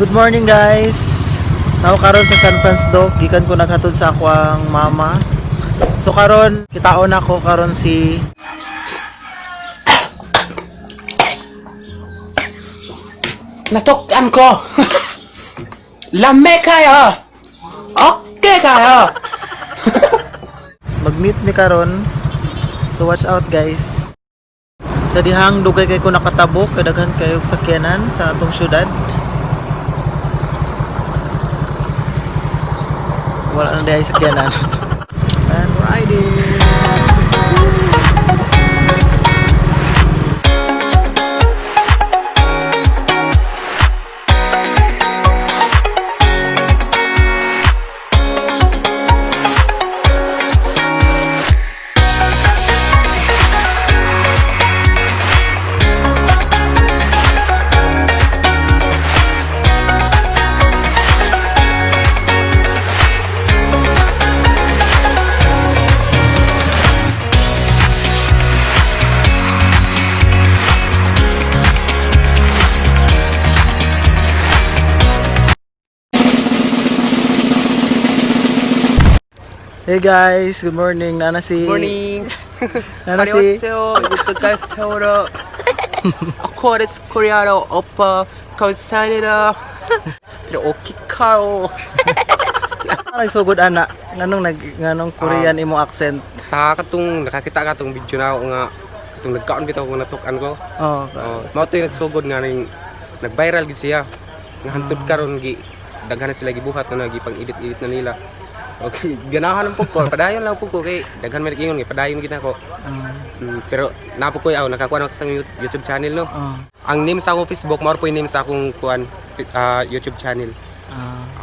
Good morning guys. Now karon sa San Francisco, gikan ko naghatod sa ako ang mama. So karon kitaon ako karon si Natukan ko. Lame kayo. Okay kayo. mag-meet mi karon. So watch out guys. Sa dihang dugay kay ko nakatabok, kadaghan kayo sakyanan sa atong syudad. Wala na dahil sakyanan. And riding. Hey guys, good morning. Nana si Morning. Nana si 안녕하세요. 이것도 세월호. 코레스 코리아로 오빠 감사합니다. Pero okay kao. nagsugod ana. Nganong Korean imo accent. Sa katong nakakita ka tong video na ako nga katong nagkaon bitaw ko natukan ko. Oh, Mao to yung nagsugod nga ning nag-viral gid siya. Nga hantod karon gi daghan na sila gibuhat na nagipang edit na nila. Okay, ganahan po ko. Padayon lang po ko kay daghan man ingon kay padayon gid ako. Pero napo ko nakakuha na sa YouTube channel no. Ang name sa akong Facebook mao po yung name sa akong kuan YouTube channel.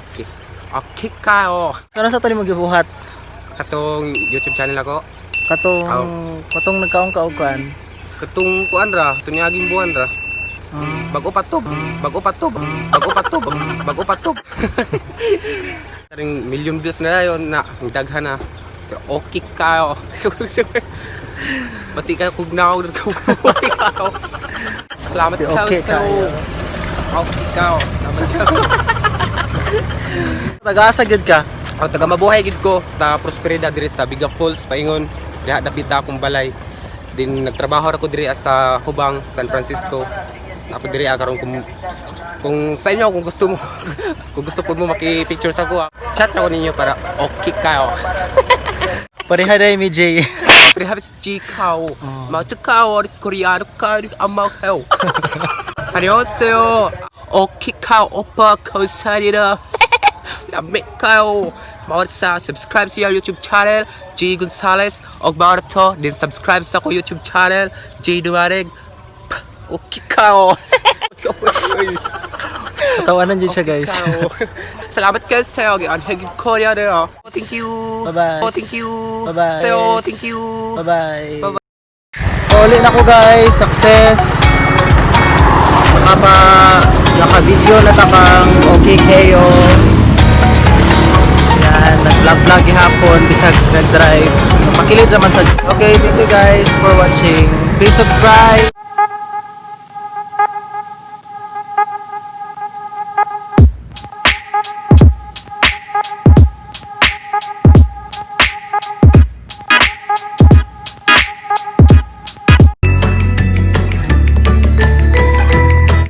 Okay. Okay kao. Sana sa to nimo gibuhat Katong YouTube channel ako. katong nagkaong kaugkan. Katong kuan ra, tunyaging buwan ra. Bago patob. Karing million views na yun na daghan na. Pero okay kao. Pati ka kugnaw na ko. Okay kao. Salamat Si ka okay sa kayo. Okay kao. Salamat ka. Taga-asa gid ka? Ako taga mabuhay gid ko sa Prosperidad diri sa Biga Falls paingon. Diha dapit akong balay. Din nagtrabaho ako diri sa Hubang, San Francisco. Ako diri karon kung sa inyo kung gusto po mo maki-picture sa ko, chat ako ninyo para okay kayo. Pareha dai mi Jay. Perhaps G-Kao. Mao-Kao, Koreano ka, amaw-Kao. 안녕하세요. Okay-Kao, 오빠, 감사합니다. Lame-Kao. Mao-sa, subscribe sa YouTube channel, G Gonzales. Og mao-to, din subscribe sa ko YouTube channel, G Dumareg. Okay-Kao. Tawanan din siya guys. Salamat kayo sa iyo. Ang higit Korea na. Thank you. Bye-bye. Thank you. Bye-bye. Thank you. Bye-bye. Bye-bye. Uli na ko guys, success. Naka-video na takang okay kayo. Yan, nag-vlog gihapon bisag nag-drive. Makilid naman sa. Okay, thank you guys for watching. Please subscribe.